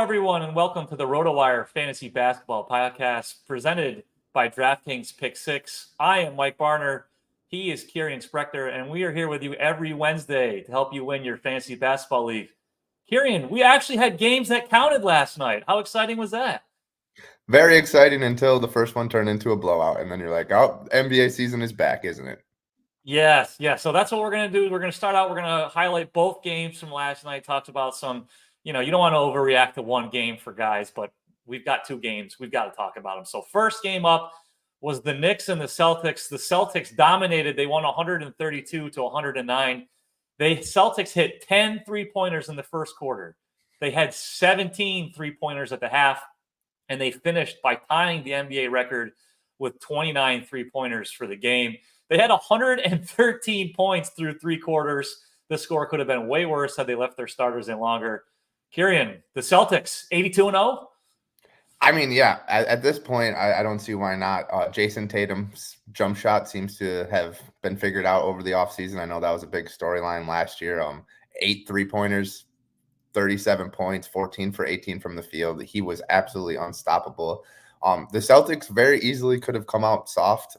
everyone, and welcome to the RotoWire Fantasy Basketball Podcast presented by DraftKings Pick6. I am Mike Barner. He is Kirien Sprecher, and we are here with you every Wednesday to help you win your fantasy basketball league. Kirien, we actually had games that counted last night. How exciting was that? Very exciting until the first one turned into a blowout, and then you're like, oh, NBA season is back, isn't it? Yes. So that's what we're going to do. We're going to start out. We're going to highlight both games from last night, talked about some, you don't want to overreact to one game for guys, but we've got two games. We've got to talk about them. So first game up was the Knicks and the Celtics. The Celtics dominated. They won 132 to 109. The Celtics hit 10 3-pointers in the first quarter. They had 17 3-pointers at the half, and they finished by tying the NBA record with 29 3-pointers for the game. They had 113 points through three quarters. The score could have been way worse had they left their starters in longer. Kirien, the Celtics, 82-0? I mean, yeah, at this point, I don't see why not. Jason Tatum's jump shot seems to have been figured out over the offseason. I know that was a big storyline last year. 8 3-pointers, 37 points, 14 for 18 from the field. He was absolutely unstoppable. The Celtics very easily could have come out soft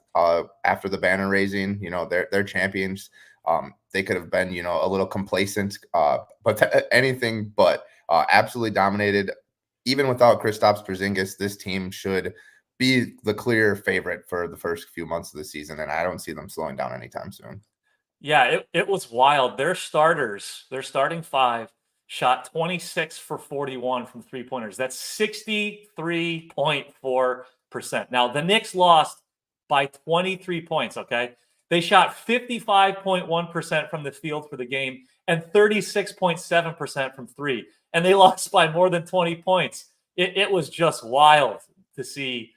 after the banner raising. They're champions. They could have been, a little complacent, but anything but absolutely dominated. Even without Kristaps Porzingis, this team should be the clear favorite for the first few months of the season, and I don't see them slowing down anytime soon. Yeah, it was wild. Their starting five, shot 26 for 41 from three-pointers. That's 63.4%. Now, the Knicks lost by 23 points, okay? They shot 55.1% from the field for the game and 36.7% from three, and they lost by more than 20 points. It was just wild to see.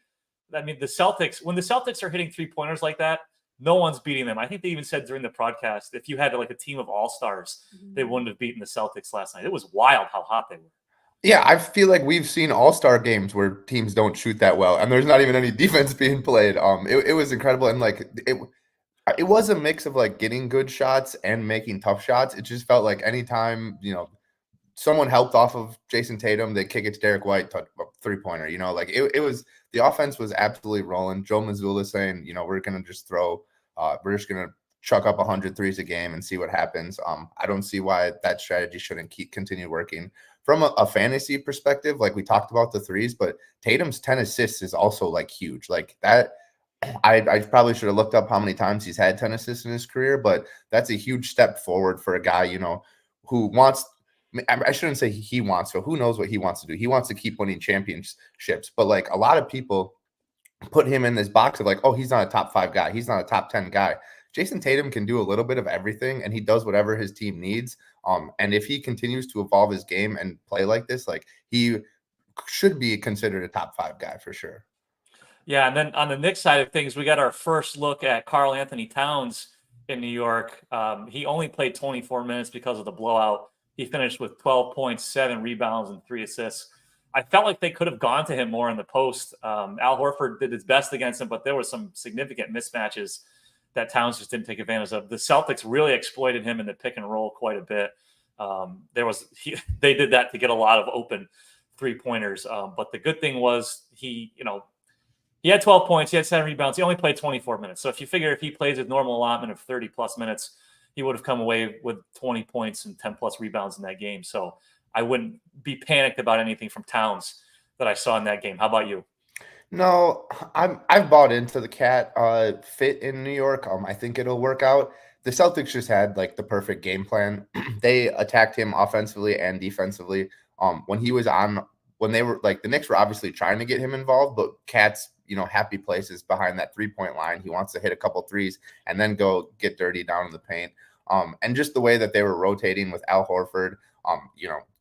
I mean, the Celtics, when the Celtics are hitting three-pointers like that, no one's beating them. I think they even said during the broadcast, if you had like a team of all-stars, they wouldn't have beaten the Celtics last night. It was wild how hot they were. Yeah, I feel like we've seen all-star games where teams don't shoot that well, and there's not even any defense being played. It was incredible, and it was a mix of like getting good shots and making tough shots. It just felt like anytime, someone helped off of Jason Tatum, they kick it to Derek White, three-pointer. It was the offense was absolutely rolling. Joe Mazzulla saying, we're going to just throw. We're just going to chuck up 100 threes a game and see what happens. I don't see why that strategy shouldn't continue working. From a fantasy perspective, like we talked about the threes, but Tatum's 10 assists is also like huge. Like that, I probably should have looked up how many times he's had 10 assists in his career, but that's a huge step forward for a guy, who wants – I shouldn't say he wants to. Who knows what he wants to do? He wants to keep winning championships. But like a lot of people put him in this box of like, oh, he's not a top 5 guy. He's not a top 10 guy. Jason Tatum can do a little bit of everything, and he does whatever his team needs. And if he continues to evolve his game and play like this, like he should be considered a top 5 guy for sure. Yeah, and then on the Knicks side of things, we got our first look at Karl Anthony Towns in New York. He only played 24 minutes because of the blowout. He finished with 12 points, 7 rebounds, and 3 assists. I felt like they could have gone to him more in the post. Al Horford did his best against him, but there were some significant mismatches that Towns just didn't take advantage of. The Celtics really exploited him in the pick and roll quite a bit. They did that to get a lot of open three-pointers. But the good thing was he had 12 points, he had 7 rebounds. He only played 24 minutes. So if you figure if he plays his normal allotment of 30-plus minutes, he would have come away with 20 points and 10-plus rebounds in that game. So I wouldn't be panicked about anything from Towns that I saw in that game. How about you? No, I've bought into the cat fit in New York. I think it'll work out. The Celtics just had like the perfect game plan. They attacked him offensively and defensively. When they were like the Knicks were obviously trying to get him involved, but Cat's happy places behind that 3-point line. He wants to hit a couple threes and then go get dirty down in the paint. And just the way that they were rotating with Al Horford,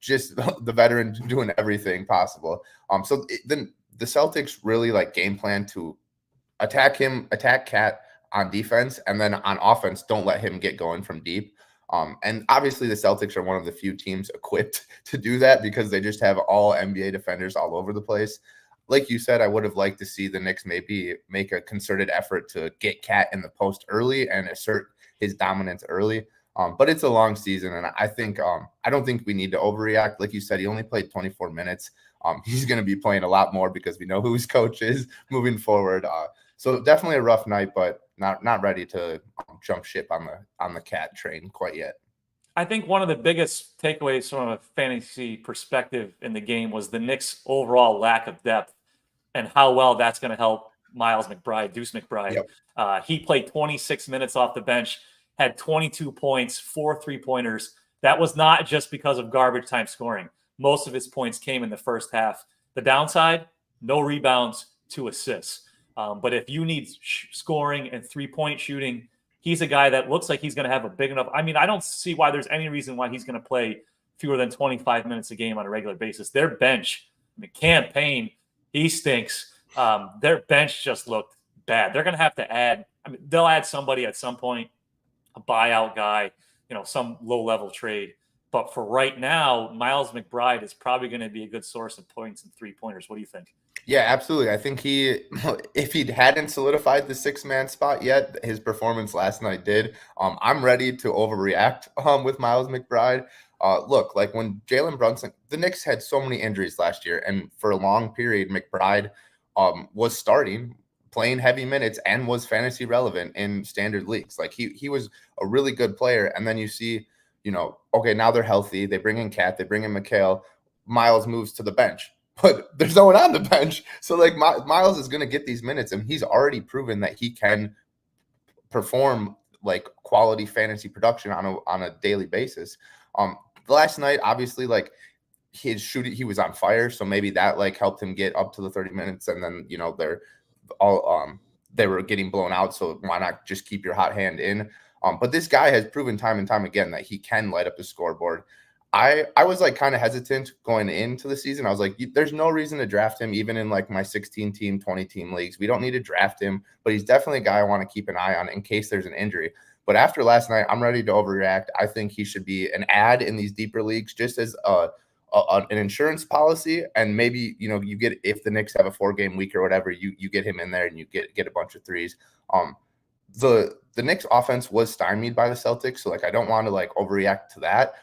just the veteran doing everything possible. Then the Celtics really like game plan to attack Cat on defense, and then on offense, don't let him get going from deep. And obviously the Celtics are one of the few teams equipped to do that because they just have all NBA defenders all over the place. Like you said, I would have liked to see the Knicks maybe make a concerted effort to get Cat in the post early and assert his dominance early. But it's a long season, and I think I don't think we need to overreact. Like you said, he only played 24 minutes. He's going to be playing a lot more because we know who his coach is moving forward. So definitely a rough night, but not ready to jump ship on the cat train quite yet. I think one of the biggest takeaways from a fantasy perspective in the game was the Knicks' overall lack of depth and how well that's going to help Miles McBride, Deuce McBride. Yep. He played 26 minutes off the bench, had 22 points, 4 3-pointers. That was not just because of garbage time scoring. Most of his points came in the first half. The downside, no rebounds, 2 assists. But if you need scoring and 3-point shooting, he's a guy that looks like he's going to have a big enough. I mean, I don't see why there's any reason why he's going to play fewer than 25 minutes a game on a regular basis. Their bench, I mean, Cam Payne, he stinks. Their bench just looked bad. They're going to have to add. I mean, they'll add somebody at some point, a buyout guy, some low-level trade. But for right now, Miles McBride is probably going to be a good source of points and 3-pointers. What do you think? Yeah, absolutely. I think if he hadn't solidified the 6-man spot yet, his performance last night did. I'm ready to overreact with Miles McBride. Look, like when Jalen Brunson, the Knicks had so many injuries last year, and for a long period, McBride was starting, playing heavy minutes, and was fantasy relevant in standard leagues. Like he was a really good player, and then you see, okay, now they're healthy. They bring in Cat, they bring in Mikal. Miles moves to the bench, but there's no one on the bench. So like Miles is going to get these minutes, and he's already proven that he can perform like quality fantasy production on a daily basis. Last night, obviously, like his shooting, he was on fire, so maybe that like helped him get up to the 30 minutes, and then they're all they were getting blown out, so why not just keep your hot hand in? But this guy has proven time and time again that he can light up the scoreboard. I was like kind of hesitant going into the season. I was like, there's no reason to draft him, even in like my 16-team, 20-team leagues. We don't need to draft him, but he's definitely a guy I want to keep an eye on in case there's an injury. But after last night, I'm ready to overreact. I think he should be an ad in these deeper leagues, just as an insurance policy. And maybe, you get, if the Knicks have a 4-game week or whatever, you get him in there and you get a bunch of threes. The Knicks offense was stymied by the Celtics. So like, I don't want to like overreact to that.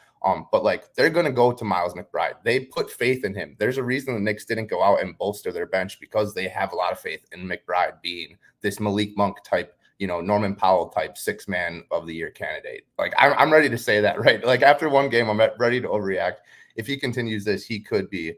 But like they're going to go to Miles McBride. They put faith in him. There's a reason the Knicks didn't go out and bolster their bench, because they have a lot of faith in McBride being this Malik Monk type, Norman Powell type 6-man of the year candidate. Like I'm ready to say that, right? Like after one game, I'm ready to overreact. If he continues this, he could be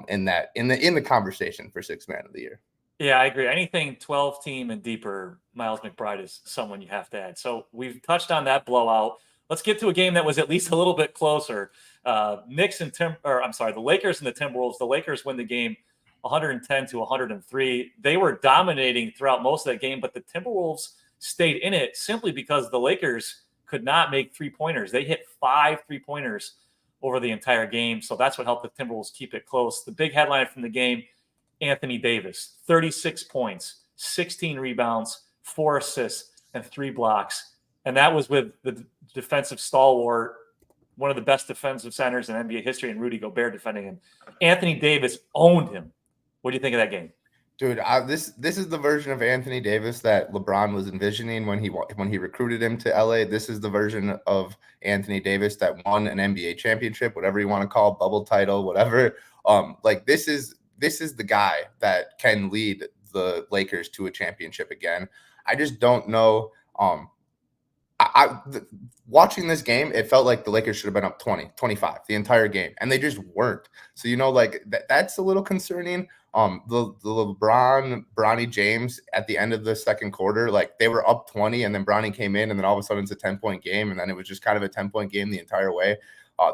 in the conversation for 6-man of the year. Yeah, I agree. Anything 12-team and deeper, Miles McBride is someone you have to add. So we've touched on that blowout. Let's get to a game that was at least a little bit closer. The Lakers and the Timberwolves. The Lakers win the game 110-103. They were dominating throughout most of that game, but the Timberwolves stayed in it simply because the Lakers could not make 3-pointers. They hit 5 3-pointers over the entire game, so that's what helped the Timberwolves keep it close. The big headline from the game, Anthony Davis, 36 points, 16 rebounds, 4 assists, and 3 blocks. And that was with the defensive stalwart, one of the best defensive centers in NBA history, and Rudy Gobert defending him. Anthony Davis owned him. What do you think of that game? Dude, this is the version of Anthony Davis that LeBron was envisioning when he recruited him to LA. This is the version of Anthony Davis that won an NBA championship, whatever you want to call it, bubble title, whatever. Like this is the guy that can lead the Lakers to a championship again. I just don't know. Watching this game, it felt like the Lakers should have been up 20, 25 the entire game, and they just weren't. So, like that's a little concerning. The Bronny James at the end of the second quarter, like they were up 20, and then Bronny came in, and then all of a sudden it's a 10-point game, and then it was just kind of a 10-point game the entire way.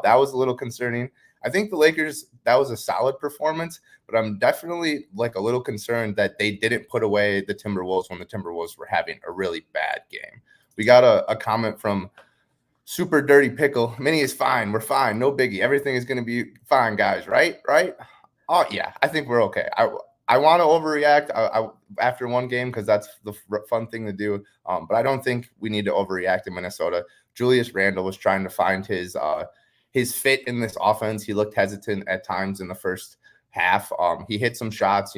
That was a little concerning. I think the Lakers, that was a solid performance, but I'm definitely like a little concerned that they didn't put away the Timberwolves when the Timberwolves were having a really bad game. We got a comment from Super Dirty Pickle. Minnie is fine. We're fine. No biggie. Everything is going to be fine, guys. Right? Oh, yeah. I think we're okay. I want to overreact after one game because that's the fun thing to do. But I don't think we need to overreact in Minnesota. Julius Randle was trying to find his fit in this offense. He looked hesitant at times in the first half. He hit some shots,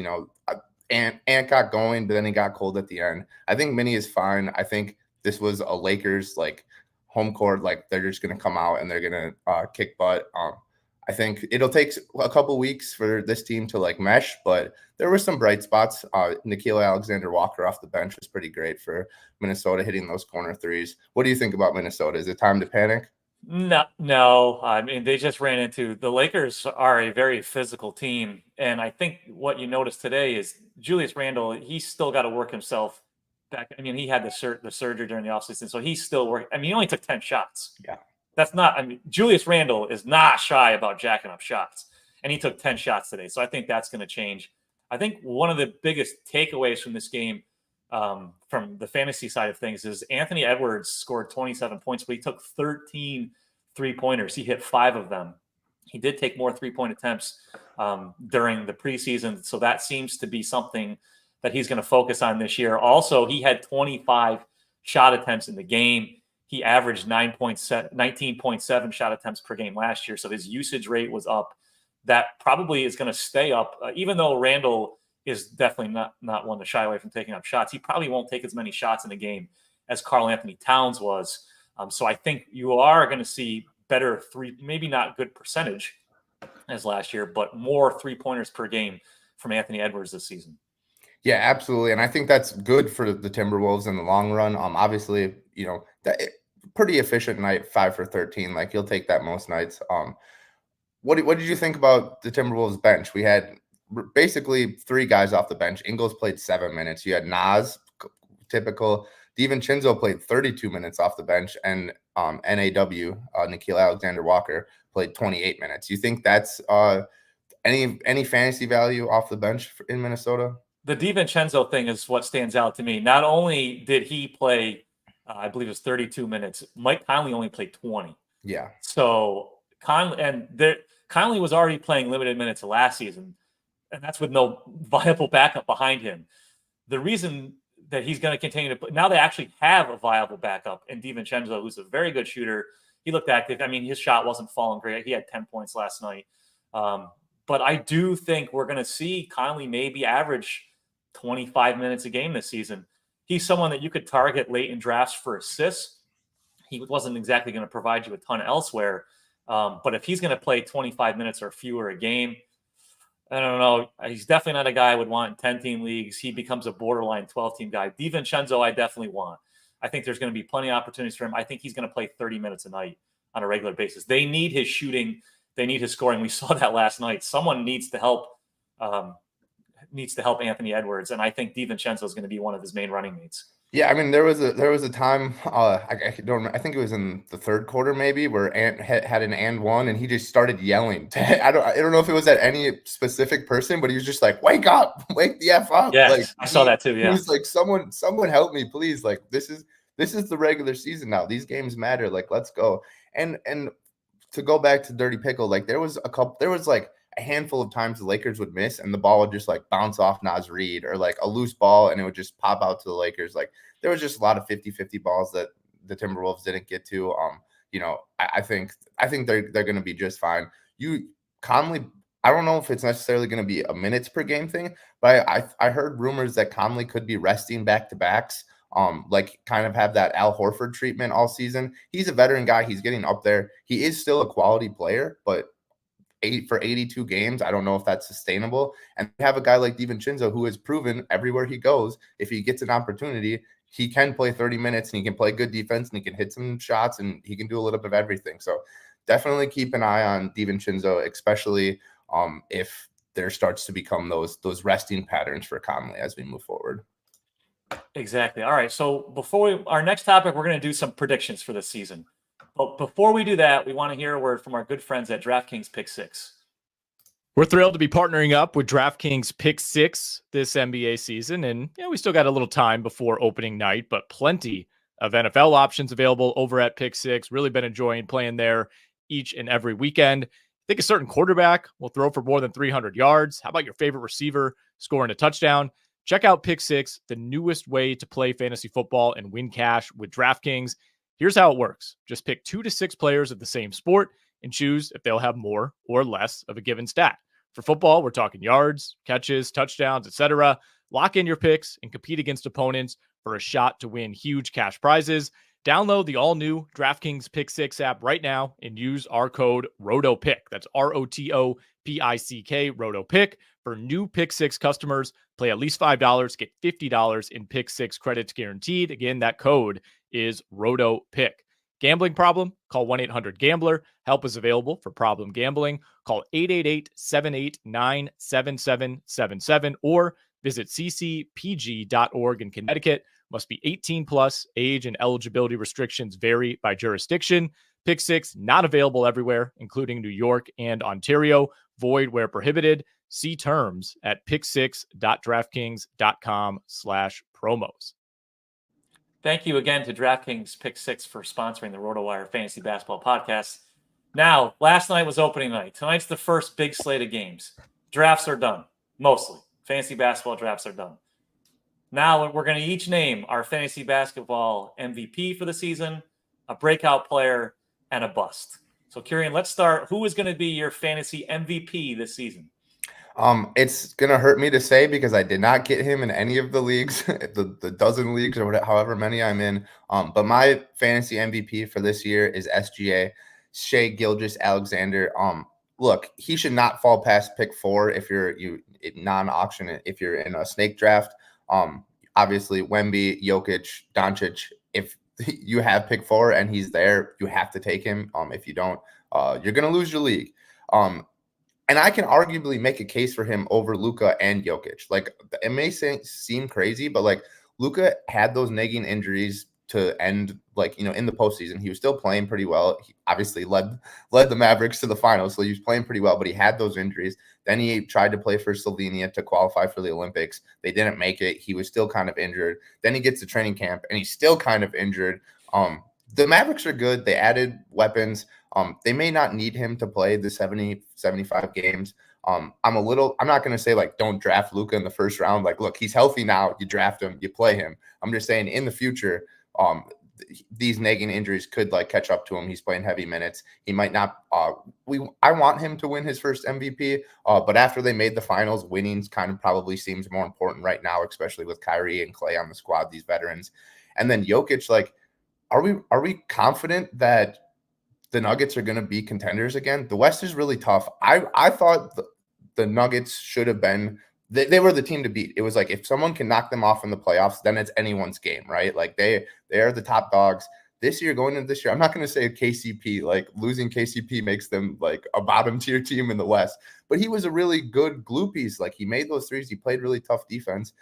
and got going, but then he got cold at the end. I think Minnie is fine. I think this was a Lakers like home court, like they're just going to come out and they're going to kick butt. I think it'll take a couple weeks for this team to like mesh, but there were some bright spots. Nickeil Alexander-Walker off the bench was pretty great for Minnesota, hitting those corner threes. What do you think about Minnesota? Is it time to panic? No. I mean, they just ran into the Lakers are a very physical team, and I think what you noticed today is Julius Randle. He's still got to work himself back. I mean, he had the surgery during the offseason, so he's still working. I mean, he only took 10 shots. Yeah. That's not, I mean, Julius Randle is not shy about jacking up shots, and he took 10 shots today. So I think that's going to change. I think one of the biggest takeaways from this game, from the fantasy side of things, is Anthony Edwards scored 27 points, but he took 13 3-pointers. He hit 5 of them. He did take more 3-point attempts during the preseason. So that seems to be something that he's going to focus on this year. Also, he had 25 shot attempts in the game. He averaged 19.7 shot attempts per game last year. So his usage rate was up. That probably is going to stay up, even though Randall is definitely not one to shy away from taking up shots. He probably won't take as many shots in a game as Karl Anthony Towns was. So I think you are going to see better maybe not good percentage as last year, but more 3-pointers per game from Anthony Edwards this season. Yeah, absolutely. And I think that's good for the Timberwolves in the long run. Obviously, pretty efficient night, 5 for 13. Like he'll take that most nights. What did you think about the Timberwolves bench? We had basically 3 guys off the bench. Ingles played 7 minutes. You had Nas, typical. DiVincenzo played 32 minutes off the bench, and NAW, Nickeil Alexander-Walker, played 28 minutes. You think that's any fantasy value off the bench in Minnesota? The DiVincenzo thing is what stands out to me. Not only did he play, I believe it was 32 minutes, Mike Conley only played 20. Yeah. So Conley was already playing limited minutes last season, and that's with no viable backup behind him. The reason that he's going to continue to play, now they actually have a viable backup in DiVincenzo, who's a very good shooter. He looked active. I mean, his shot wasn't falling great. He had 10 points last night. But I do think we're going to see Conley maybe average 25 minutes a game this season. He's someone that you could target late in drafts for assists. He wasn't exactly going to provide you a ton elsewhere. But if he's going to play 25 minutes or fewer a game, I don't know. He's definitely not a guy I would want in 10-team leagues. He becomes a borderline 12-team guy. DiVincenzo, I definitely want. I think there's going to be plenty of opportunities for him. I think he's going to play 30 minutes a night on a regular basis. They need his shooting. They need his scoring. We saw that last night. Someone needs to help Anthony Edwards, and I think DiVincenzo is going to be one of his main running mates. Yeah, I mean, there was a time, I don't remember, I think it was in the third quarter maybe, where Ant had an and one, and he just started yelling. I don't know if it was at any specific person, but he was just like, "Wake up, wake the F up!" Yeah, like, I saw that too. Yeah, he was like, "Someone help me, please! Like this is the regular season now. These games matter. Like let's go." And to go back to Dirty Pickle, like there was like a handful of times the Lakers would miss and the ball would just like bounce off Naz Reid, or like a loose ball and it would just pop out to the Lakers. Like there was just a lot of 50-50 balls that the Timberwolves didn't get to. I think they're going to be just fine. Conley, I don't know if it's necessarily going to be a minutes per game thing, but I heard rumors that Conley could be resting back-to-backs, like kind of have that Al Horford treatment all season. He's a veteran guy. He's getting up there. He is still a quality player, but 82 games, I don't know if that's sustainable. And we have a guy like DiVincenzo who has proven everywhere he goes, if he gets an opportunity, he can play 30 minutes and he can play good defense and he can hit some shots and he can do a little bit of everything. So definitely keep an eye on DiVincenzo, especially if there starts to become those resting patterns for Conley as we move forward. Exactly. All right. So our next topic, we're going to do some predictions for this season. But before we do that, we want to hear a word from our good friends at DraftKings Pick6. We're thrilled to be partnering up with DraftKings Pick6 this NBA season. And we still got a little time before opening night, but plenty of NFL options available over at Pick6. Really been enjoying playing there each and every weekend. Think a certain quarterback will throw for more than 300 yards. How about your favorite receiver scoring a touchdown? Check out Pick6, the newest way to play fantasy football and win cash with DraftKings. Here's how it works. Just pick 2 to 6 players of the same sport and choose if they'll have more or less of a given stat. For football, we're talking yards, catches, touchdowns, etc. Lock in your picks and compete against opponents for a shot to win huge cash prizes. Download the all-new DraftKings Pick6 app right now and use our code ROTOPICK. That's ROTOPICK, ROTOPICK. For new Pick6 customers, play at least $5, get $50 in Pick6 credits guaranteed. Again, that code is ROTOPICK. Gambling problem? Call 1-800-GAMBLER. Help is available for problem gambling. Call 888-789-7777 or visit ccpg.org in Connecticut. Must be 18 plus. Age and eligibility restrictions vary by jurisdiction. Pick6 not available everywhere, including New York and Ontario. Void where prohibited. See terms at pick6.draftkings.com/promos. Thank you again to DraftKings Pick6 for sponsoring the RotoWire Fantasy Basketball Podcast. Now, last night was opening night. Tonight's the first big slate of games. Drafts are done, mostly. Fantasy basketball drafts are done. Now we're going to each name our fantasy basketball MVP for the season, a breakout player, and a bust. So, Kirien, let's start. Who is going to be your fantasy MVP this season? It's gonna hurt me to say because I did not get him in any of the leagues, the dozen leagues or whatever, however many I'm in. But my fantasy MVP for this year is SGA, Shai Gilgeous-Alexander. Look, he should not fall past pick 4 if you're non-auction, if you're in a snake draft. Obviously Wemby, Jokic, Doncic. If you have pick 4 and he's there, you have to take him. If you don't, you're gonna lose your league. And I can arguably make a case for him over Luka and Jokic. Like, it may seem crazy, but like Luka had those nagging injuries to end, like, in the postseason. He was still playing pretty well. He obviously led the Mavericks to the finals, so he was playing pretty well, but he had those injuries. Then he tried to play for Slovenia to qualify for the Olympics. They didn't make it. He was still kind of injured. Then he gets to training camp, and he's still kind of injured. The Mavericks are good. They added weapons. They may not need him to play the 70, 75 games. I'm not going to say, like, don't draft Luka in the first round. Like, look, he's healthy now. You draft him, you play him. I'm just saying in the future, these nagging injuries could, like, catch up to him. He's playing heavy minutes. He might not. I want him to win his first MVP, but after they made the finals, winning kind of probably seems more important right now, especially with Kyrie and Klay on the squad, these veterans. And then Jokic, like, are we confident that the Nuggets are going to be contenders again? The West is really tough. I thought the Nuggets should have been, they were the team to beat. It was like, if someone can knock them off in the playoffs, then it's anyone's game, right? Like, they are the top dogs. This year, going into this year, I'm not going to say KCP, like, losing KCP makes them like a bottom tier team in the West, but he was a really good glue piece. Like, he made those threes. He played really tough defense.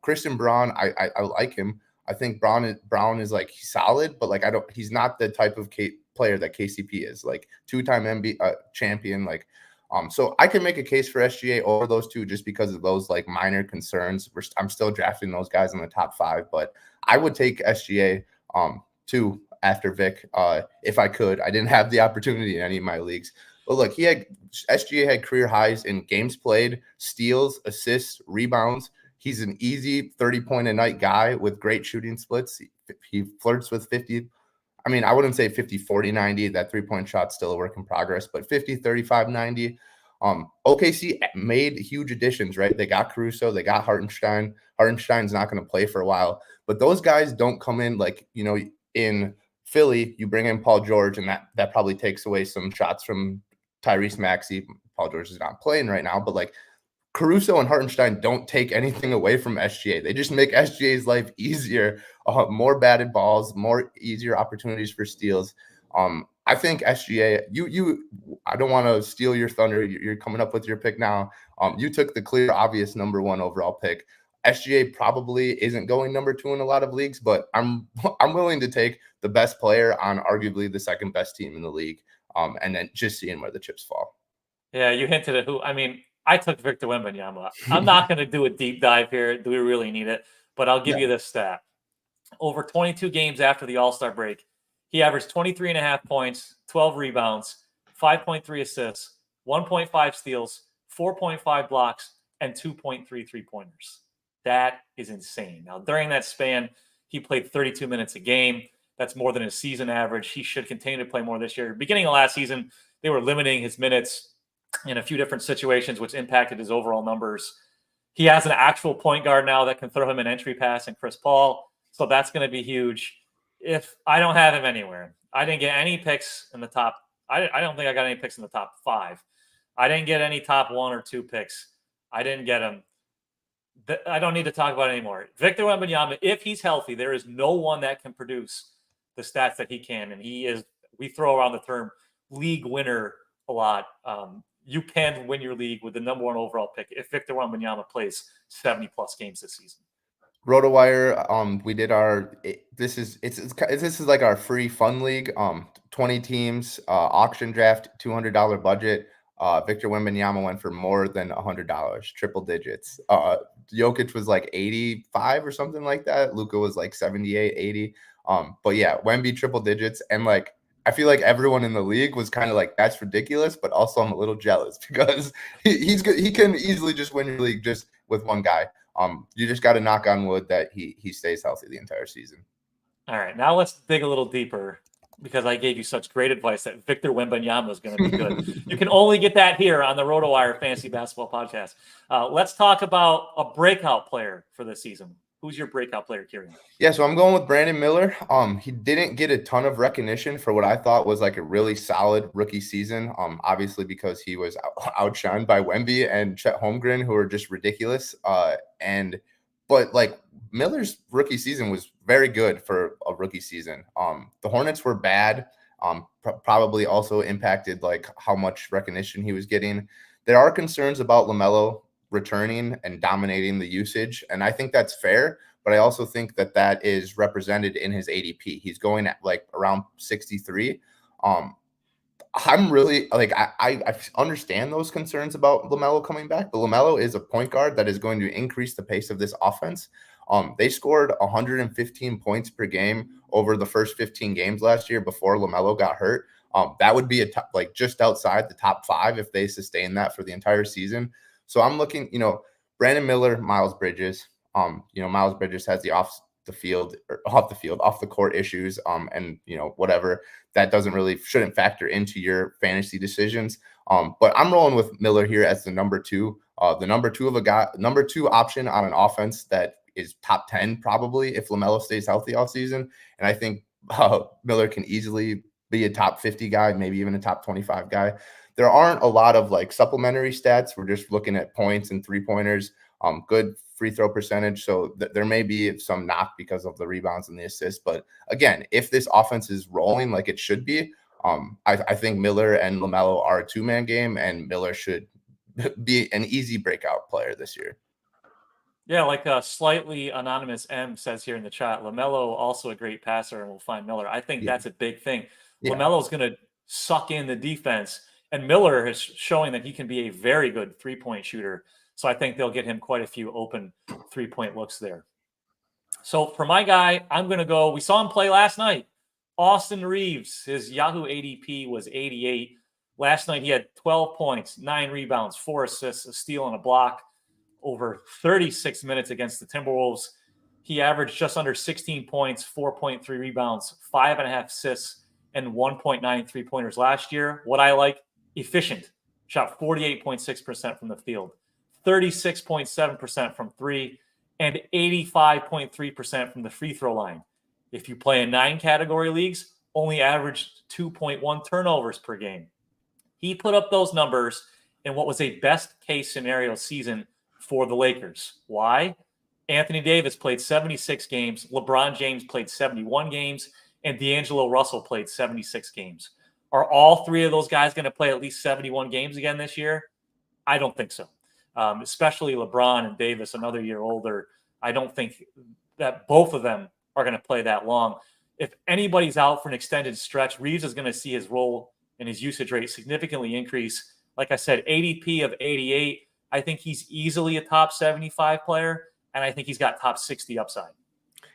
Christian Braun, I like him. I think Brown is like, he's solid, but like, he's not the type of player that KCP is, like, two-time NBA champion. Like, so I can make a case for SGA over those two just because of those, like, minor concerns. I'm still drafting those guys in the top 5, but I would take SGA 2 after Vic if I could. I didn't have the opportunity in any of my leagues. But look, SGA had career highs in games played, steals, assists, rebounds. He's an easy 30-point-a-night guy with great shooting splits. He flirts with 50. I mean, I wouldn't say 50, 40, 90. That three-point shot's still a work in progress, but 50, 35, 90. OKC made huge additions, right? They got Caruso. They got Hartenstein. Hartenstein's not going to play for a while. But those guys don't come in like, in Philly, you bring in Paul George, and that probably takes away some shots from Tyrese Maxey. Paul George is not playing right now, but, like, Caruso and Hartenstein don't take anything away from SGA. They just make SGA's life easier, more batted balls, more easier opportunities for steals. I think SGA, I don't want to steal your thunder. You're coming up with your pick now. You took the clear, obvious number 1 overall pick. SGA probably isn't going number 2 in a lot of leagues, but I'm willing to take the best player on arguably the second best team in the league, and then just seeing where the chips fall. Yeah, you hinted at who. I mean, I took Victor Wembanyama. I'm not going to do a deep dive here. Do we really need it? But I'll give you this stat. Over 22 games after the All-Star break, he averaged 23.5 points, 12 rebounds, 5.3 assists, 1.5 steals, 4.5 blocks, and 2.3 3-pointers. That is insane. Now, during that span, he played 32 minutes a game. That's more than his season average. He should continue to play more this year. Beginning of last season, they were limiting his minutes in a few different situations, which impacted his overall numbers. He has an actual point guard now that can throw him an entry pass and Chris Paul. So that's going to be huge. if I don't have him anywhere, I didn't get any picks in the top. I don't think I got any picks in the top 5. I didn't get any top 1 or 2 picks. I didn't get him. I don't need to talk about it anymore. Victor Wembanyama, if he's healthy, there is no one that can produce the stats that he can. And he is, we throw around the term league winner a lot. You can win your league with the number 1 overall pick if Victor Wembanyama plays 70+ games this season. RotoWire, we did our this is like our free fun league. 20 teams, auction draft, $200 budget. Victor Wembanyama went for more than $100, triple digits. Jokic was like 85 or something like that. Luka was like 78, 80. But yeah, Wemby triple digits, and like I feel like everyone in the league was kind of like, that's ridiculous, but also I'm a little jealous because he's good. He can easily just win your league just with one guy. You just got to knock on wood that he stays healthy the entire season. All right, now let's dig a little deeper because I gave you such great advice that Victor Wembanyama is going to be good. You can only get that here on the RotoWire Fantasy Basketball Podcast. Let's talk about a breakout player for this season. Who's your breakout player, Kirien? Yeah, so I'm going with Brandon Miller. He didn't get a ton of recognition for what I thought was like a really solid rookie season. Obviously because he was outshined by Wemby and Chet Holmgren, who are just ridiculous. But like Miller's rookie season was very good for a rookie season. The Hornets were bad. Probably also impacted like how much recognition he was getting. There are concerns about LaMelo returning and dominating the usage, and I think that's fair, but I also think that is represented in his ADP. He's going at like around 63. I'm really like I understand those concerns about LaMelo coming back, but LaMelo is a point guard that is going to increase the pace of this offense. They scored 115 points per game over the first 15 games last year before LaMelo got hurt. That would be like just outside the top 5 if they sustain that for the entire season. So I'm looking, Brandon Miller, Miles Bridges. Miles Bridges has the off the court issues, and whatever that shouldn't factor into your fantasy decisions. But I'm rolling with Miller here as the number 2 option on an offense that is top 10 probably if LaMelo stays healthy all season. And I think Miller can easily be a top 50 guy, maybe even a top 25 guy. There aren't a lot of like supplementary stats. We're just looking at points and 3-pointers, good free throw percentage. So there may be some knock because of the rebounds and the assists. But again, if this offense is rolling like it should be, I think Miller and LaMelo are a 2-man game, and Miller should be an easy breakout player this year. Yeah, like a slightly anonymous M says here in the chat, LaMelo also a great passer, and we'll find Miller. I think that's a big thing. Yeah. LaMelo's going to suck in the defense, and Miller is showing that he can be a very good 3-point shooter. So I think they'll get him quite a few open 3-point looks there. So for my guy, I'm going to go, we saw him play last night. Austin Reeves, his Yahoo ADP was 88. Last night he had 12 points, 9 rebounds, 4 assists, a steal, and a block over 36 minutes against the Timberwolves. He averaged just under 16 points, 4.3 rebounds, 5.5 assists, and 1.9 3-pointers last year. What I like, efficient. Shot 48.6% from the field, 36.7% from 3, and 85.3% from the free throw line. If you play in 9 category leagues, only averaged 2.1 turnovers per game. He put up those numbers in what was a best case scenario season for the Lakers. Why? Anthony Davis played 76 games, LeBron James played 71 games, and D'Angelo Russell played 76 games. Are all 3 of those guys going to play at least 71 games again this year? I don't think so. Especially LeBron and Davis, another year older. I don't think that both of them are going to play that long. If anybody's out for an extended stretch, Reeves is going to see his role and his usage rate significantly increase. Like I said, ADP of 88. I think he's easily a top 75 player, and I think he's got top 60 upside.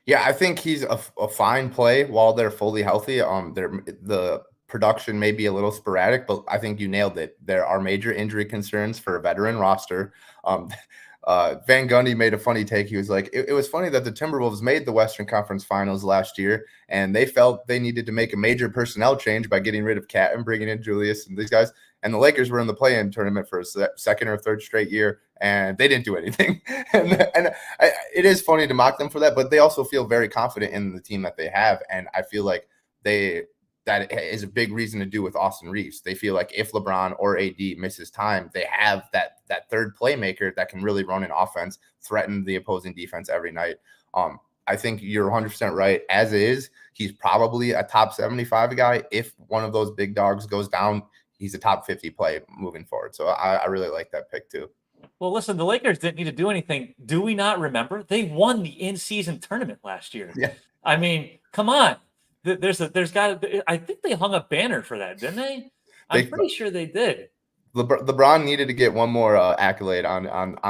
Yeah, I think he's a fine play while they're fully healthy. The production may be a little sporadic, but I think you nailed it. There are major injury concerns for a veteran roster. Van Gundy made a funny take. He was like, it was funny that the Timberwolves made the Western Conference Finals last year, and they felt they needed to make a major personnel change by getting rid of Cat and bringing in Julius and these guys. And the Lakers were in the play-in tournament for a second or third straight year, and they didn't do anything. It is funny to mock them for that, but they also feel very confident in the team that they have. And I feel like that is a big reason to do with Austin Reeves. They feel like if LeBron or AD misses time, they have that third playmaker that can really run an offense, threaten the opposing defense every night. I think you're 100% right. As is, he's probably a top 75 guy. If one of those big dogs goes down, he's a top 50 play moving forward. So I really like that pick too. Well, listen, the Lakers didn't need to do anything. Do we not remember? They won the in-season tournament last year. Yeah. I mean, come on. There's got. I think they hung a banner for that, didn't they? I'm pretty sure they did. LeBron needed to get one more accolade on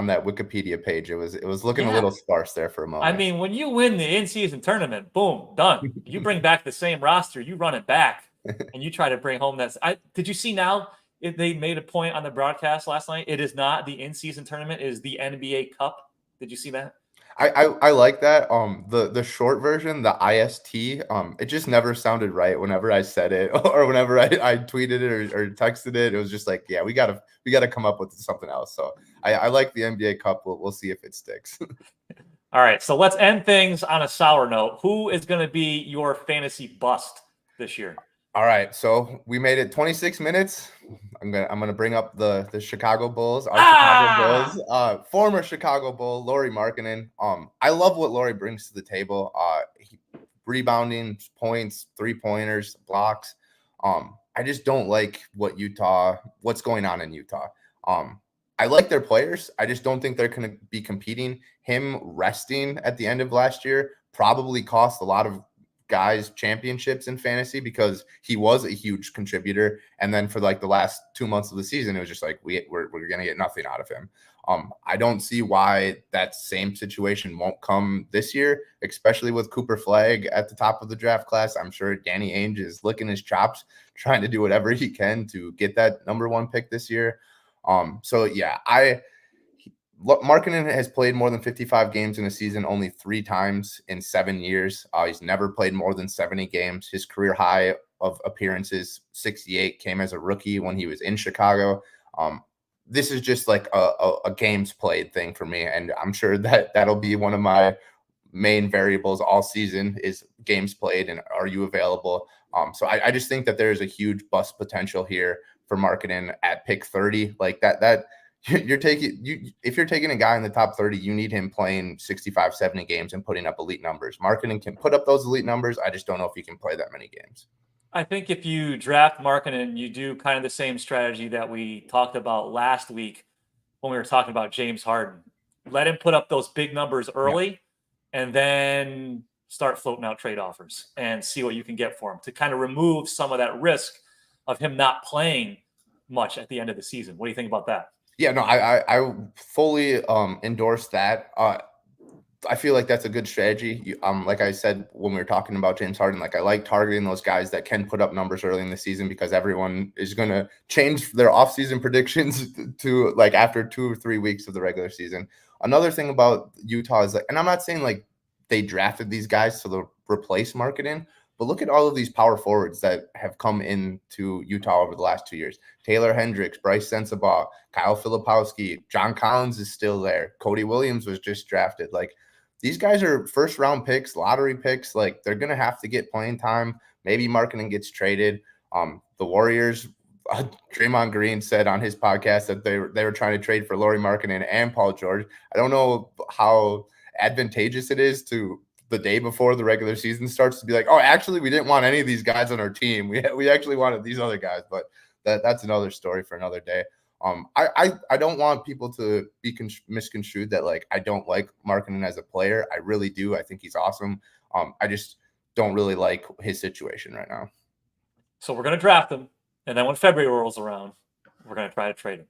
that Wikipedia page. It was looking a little sparse there for a moment. I mean, when you win the in-season tournament, boom, done. You bring back the same roster, you run it back, and you try to bring home that. Did you see now? They made a point on the broadcast last night. It is not the in-season tournament; it is the NBA Cup. Did you see that? I like that. The short version, the IST, it just never sounded right whenever I said it or whenever I tweeted it or texted it. It was just like, yeah, we gotta come up with something else. So I like the NBA Cup. We'll see if it sticks. All right, so let's end things on a sour note. Who is going to be your fantasy bust this year? All right, so we made it 26 minutes. I'm gonna bring up the Chicago Bulls, our Chicago Bulls, former Chicago Bull, Lauri Markkanen. I love what Lauri brings to the table. Rebounding, points, 3-pointers, blocks. I just don't like what's going on in Utah. I like their players. I just don't think they're going to be competing. Him resting at the end of last year probably cost a lot of guys championships in fantasy because he was a huge contributor. And then for like the last 2 months of the season, it was just like, we're going to get nothing out of him. I don't see why that same situation won't come this year, especially with Cooper Flagg at the top of the draft class. I'm sure Danny Ainge is licking his chops, trying to do whatever he can to get that #1 pick this year. So yeah, Markkanen has played more than 55 games in a season only 3 times in 7 years. He's never played more than 70 games. His career high of appearances, 68, came as a rookie when he was in Chicago. This is just like a games played thing for me, and I'm sure that'll be one of my main variables all season is games played and are you available. So I just think that there's a huge bust potential here for Markkanen at pick 30. Like that if you're taking a guy in the top 30, you need him playing 65, 70 games and putting up elite numbers. Markkanen can put up those elite numbers. I just don't know if he can play that many games. I think if you draft Markkanen, you do kind of the same strategy that we talked about last week when we were talking about James Harden. Let him put up those big numbers early and then start floating out trade offers and see what you can get for him to kind of remove some of that risk of him not playing much at the end of the season. What do you think about that? Yeah, no, I fully endorse that. I feel like that's a good strategy. Like I said when we were talking about James Harden, like I like targeting those guys that can put up numbers early in the season because everyone is going to change their offseason predictions to like after 2 or 3 weeks of the regular season. Another thing about Utah is like, and I'm not saying like they drafted these guys to replace Markkanen, but look at all of these power forwards that have come into Utah over the last 2 years. Taylor Hendricks, Bryce Sensabaugh, Kyle Filipowski, John Collins is still there. Cody Williams was just drafted. Like these guys are first-round picks, lottery picks. Like they're going to have to get playing time. Maybe Markkanen gets traded. The Warriors, Draymond Green said on his podcast that they were trying to trade for Lauri Markkanen and Paul George. I don't know how advantageous it is to the day before the regular season starts to be like, oh, actually, we didn't want any of these guys on our team. We actually wanted these other guys, but that's another story for another day. I don't want people to be misconstrued that like I don't like Markkanen as a player. I really do. I think he's awesome. I just don't really like his situation right now. So we're going to draft him, and then when February rolls around, we're going to try to trade him.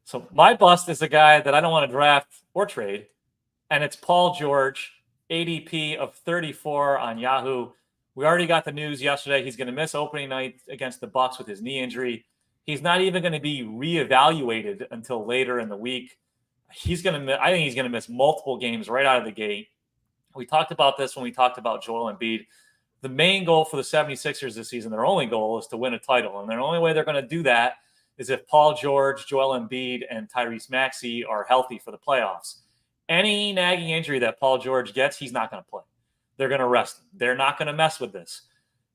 So my bust is a guy that I don't want to draft or trade, and it's Paul George, ADP of 34 on Yahoo. We already got the news yesterday. He's going to miss opening night against the Bucks with his knee injury. He's not even going to be reevaluated until later in the week. I think he's going to miss multiple games right out of the gate. We talked about this when we talked about Joel Embiid. The main goal for the 76ers this season, their only goal is to win a title. And the only way they're going to do that is if Paul George, Joel Embiid, and Tyrese Maxey are healthy for the playoffs. Any nagging injury that Paul George gets, he's not going to play. They're going to rest him. They're not going to mess with this.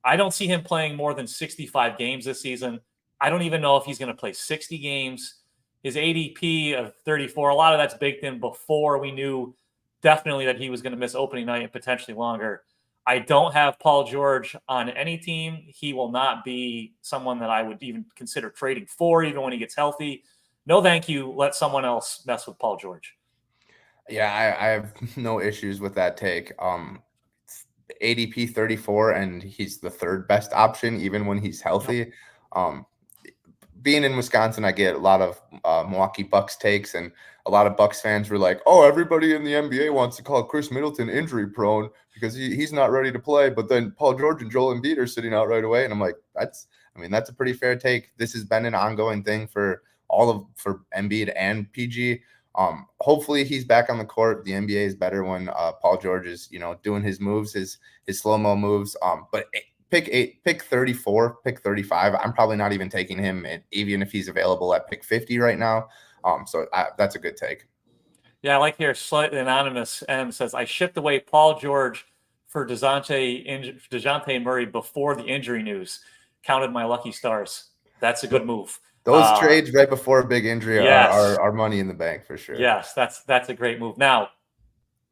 I don't see him playing more than 65 games this season. I don't even know if he's going to play 60 games. His ADP of 34, a lot of that's baked in before we knew definitely that he was going to miss opening night and potentially longer. I don't have Paul George on any team. He will not be someone that I would even consider trading for, even when he gets healthy. No, thank you. Let someone else mess with Paul George. Yeah, I have no issues with that take. ADP 34, and he's the third best option, even when he's healthy. Being in Wisconsin, I get a lot of Milwaukee Bucks takes, and a lot of Bucks fans were like, "Oh, everybody in the NBA wants to call Chris Middleton injury prone because he's not ready to play." But then Paul George and Joel Embiid are sitting out right away, and I'm like, that's a pretty fair take. This has been an ongoing thing for Embiid and PG. Hopefully he's back on the court. The NBA is better when Paul George is, doing his moves, his slow-mo moves. But pick 34, pick 35. I'm probably not even taking him, even if he's available at pick 50 right now. So that's a good take. Yeah, I like here, slightly anonymous M says, I shipped away Paul George for DeJounte Murray before the injury news. Counted my lucky stars. That's a good move. Those trades right before a big injury are money in the bank for sure. Yes, that's a great move. Now,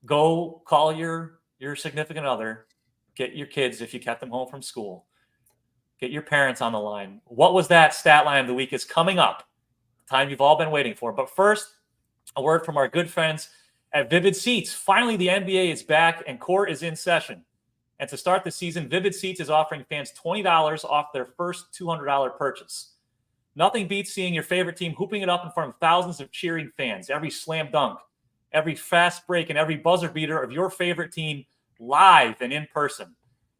go call your significant other, get your kids if you kept them home from school, get your parents on the line. What was that stat line of the week is coming up, time you've all been waiting for. But first, a word from our good friends at Vivid Seats. Finally, the NBA is back and court is in session. And to start the season, Vivid Seats is offering fans $20 off their first $200 purchase. Nothing beats seeing your favorite team hooping it up in front of thousands of cheering fans. Every slam dunk, every fast break, and every buzzer beater of your favorite team live and in person.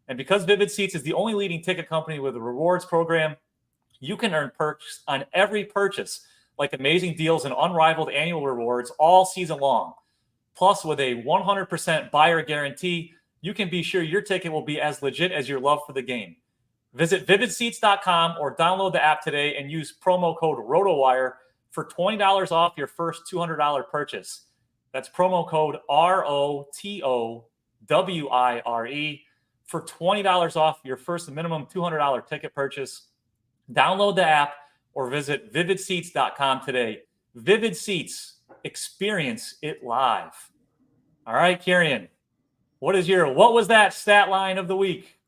And because Vivid Seats is the only leading ticket company with a rewards program, you can earn perks on every purchase, like amazing deals and unrivaled annual rewards all season long. Plus, with a 100% buyer guarantee, you can be sure your ticket will be as legit as your love for the game. Visit vividseats.com or download the app today and use promo code RotoWire for $20 off your first $200 purchase. That's promo code ROTOWIRE for $20 off your first minimum $200 ticket purchase. Download the app or visit vividseats.com today. Vivid Seats, experience it live. All right, Kirien, what was that stat line of the week?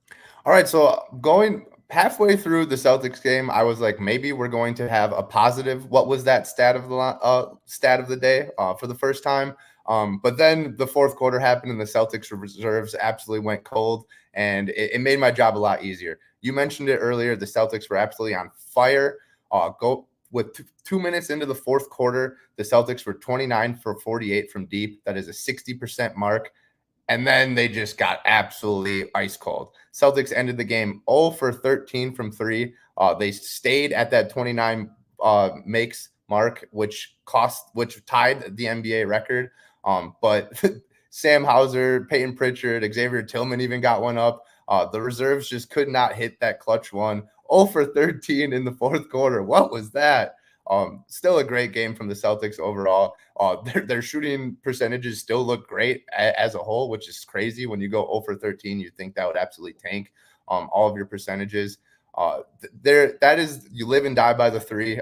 All right, so going halfway through the Celtics game, I was like, maybe we're going to have a positive. What was that stat of the day for the first time? But then the fourth quarter happened, and the Celtics reserves absolutely went cold, and it made my job a lot easier. You mentioned it earlier. The Celtics were absolutely on fire. With 2 minutes into the fourth quarter, the Celtics were 29 for 48 from deep. That is a 60% mark. And then they just got absolutely ice cold. Celtics ended the game 0 for 13 from 3. They stayed at that 29 makes mark, which tied the NBA record. But Sam Hauser, Peyton Pritchard, Xavier Tillman even got one up. The reserves just could not hit that clutch one. 0 for 13 in the fourth quarter. What was that? Still a great game from the Celtics overall. Their shooting percentages still look great as a whole, which is crazy. When you go 0 for 13, you'd think that would absolutely tank all of your percentages. That is, you live and die by the three.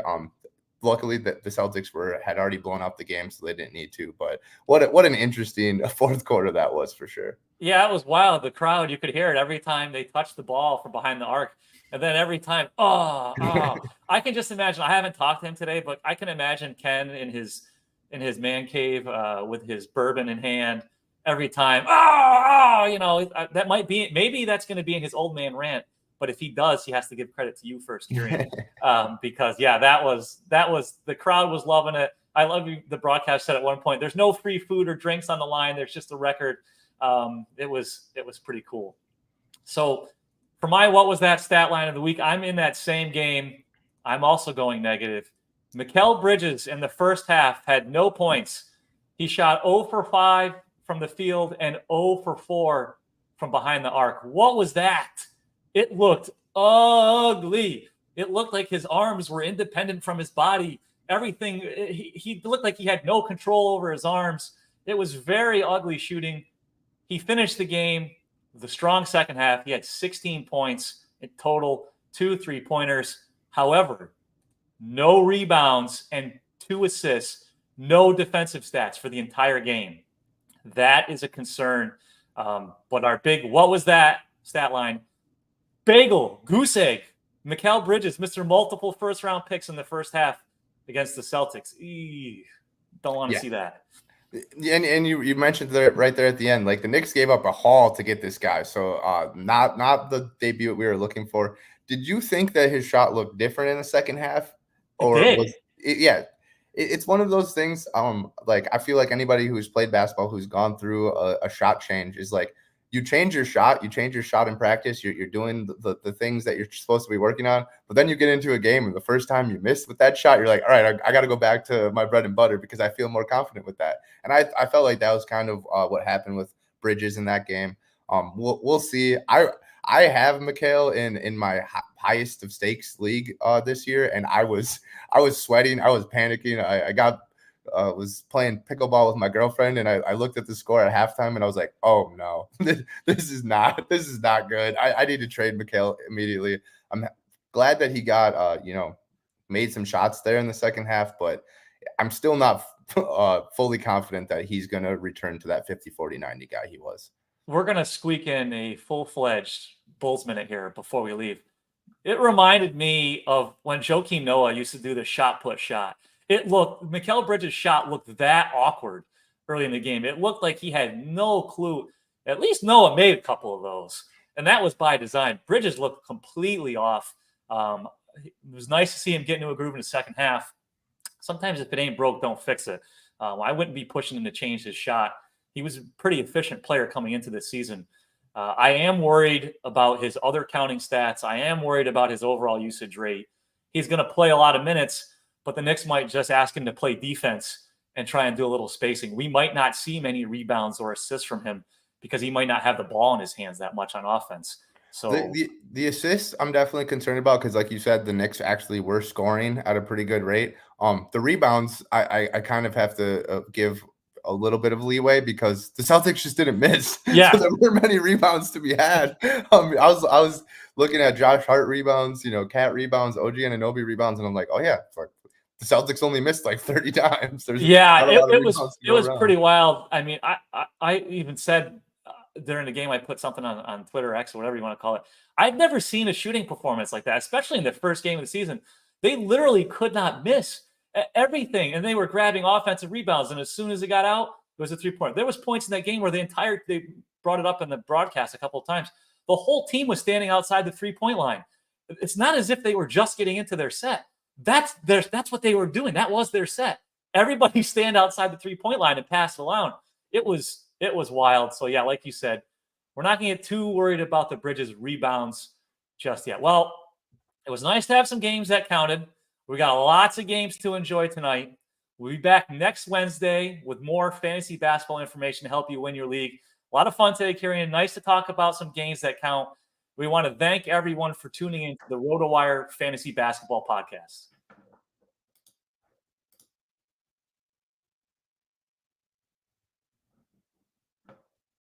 Luckily, the Celtics had already blown up the game, so they didn't need to. But what an interesting fourth quarter that was for sure. Yeah, it was wild. The crowd, you could hear it every time they touched the ball from behind the arc. And then every time, I can just imagine. I haven't talked to him today, but I can imagine Ken in his man cave with his bourbon in hand every time. That might be, maybe that's going to be in his old man rant. But if he does, he has to give credit to you first, Kirien, because that was the crowd was loving it. I love you. The broadcast said at one point, "There's no free food or drinks on the line. There's just a record." It was pretty cool. So for my what was that stat line of the week, I'm in that same game. I'm also going negative. Mikal Bridges in the first half had no points. He shot 0 for 5 from the field and 0 for 4 from behind the arc. What was that? It looked ugly. It looked like his arms were independent from his body. Everything, he looked like he had no control over his arms. It was very ugly shooting. He finished the game with a strong second half. He had 16 points in total, 2 3-pointers. However, no rebounds and 2 assists, no defensive stats for the entire game. That is a concern. But our big, what was that stat line? Bagel, goose egg. Mikal Bridges, Mr. Multiple first-round picks in the first half against the Celtics. Don't want to see that. And you mentioned that right there at the end, like the Knicks gave up a haul to get this guy. So not the debut we were looking for. Did you think that his shot looked different in the second half? Or it's one of those things. Like I feel like anybody who's played basketball who's gone through a shot change is like, you change your shot in practice. You're doing the things that you're supposed to be working on, but then you get into a game and the first time you miss with that shot, you're like, all right, I got to go back to my bread and butter because I feel more confident with that. And I felt like that was kind of what happened with Bridges in that game. We'll see. I have Mikal in my highest of stakes league this year, and I was sweating. I was panicking. I was playing pickleball with my girlfriend, and I looked at the score at halftime, and I was like, "Oh no, this is not good. I need to trade Mikal immediately." I'm glad that he got made some shots there in the second half, but I'm still not fully confident that he's going to return to that 50-40-90 guy he was. We're going to squeak in a full-fledged Bulls minute here before we leave. It reminded me of when Joakim Noah used to do the shot put shot. Mikal Bridges' shot looked that awkward early in the game. It looked like he had no clue. At least Noah made a couple of those, and that was by design. Bridges looked completely off. It was nice to see him get into a groove in the second half. Sometimes if it ain't broke, don't fix it. I wouldn't be pushing him to change his shot. He was a pretty efficient player coming into this season. I am worried about his other counting stats. I am worried about his overall usage rate. He's going to play a lot of minutes, but the Knicks might just ask him to play defense and try and do a little spacing. We might not see many rebounds or assists from him because he might not have the ball in his hands that much on offense. So the assists I'm definitely concerned about because, like you said, the Knicks actually were scoring at a pretty good rate. The rebounds, I kind of have to give a little bit of leeway because the Celtics just didn't miss. Yeah, so there weren't many rebounds to be had. I was looking at Josh Hart rebounds, Cat rebounds, OG Anunoby rebounds, and I'm like, oh yeah, the Celtics only missed like 30 times. It was pretty wild. I mean, I even said during the game, I put something on Twitter, X, or whatever you want to call it. I've never seen a shooting performance like that, especially in the first game of the season. They literally could not miss everything, and they were grabbing offensive rebounds. And as soon as it got out, it was a 3-point. There was points in that game where they brought it up in the broadcast a couple of times. The whole team was standing outside the 3-point line. It's not as if they were just getting into their set. That's what they were doing. That was their set. Everybody stand outside the 3-point line and pass it around. It was wild. So yeah, like you said, we're not going to get too worried about the Bridges rebounds just yet. Well, it was nice to have some games that counted. We got lots of games to enjoy tonight. We'll be back next Wednesday with more fantasy basketball information to help you win your league. A lot of fun today, Kirien. Nice to talk about some games that count. We want to thank everyone for tuning in to the RotoWire Fantasy Basketball Podcast.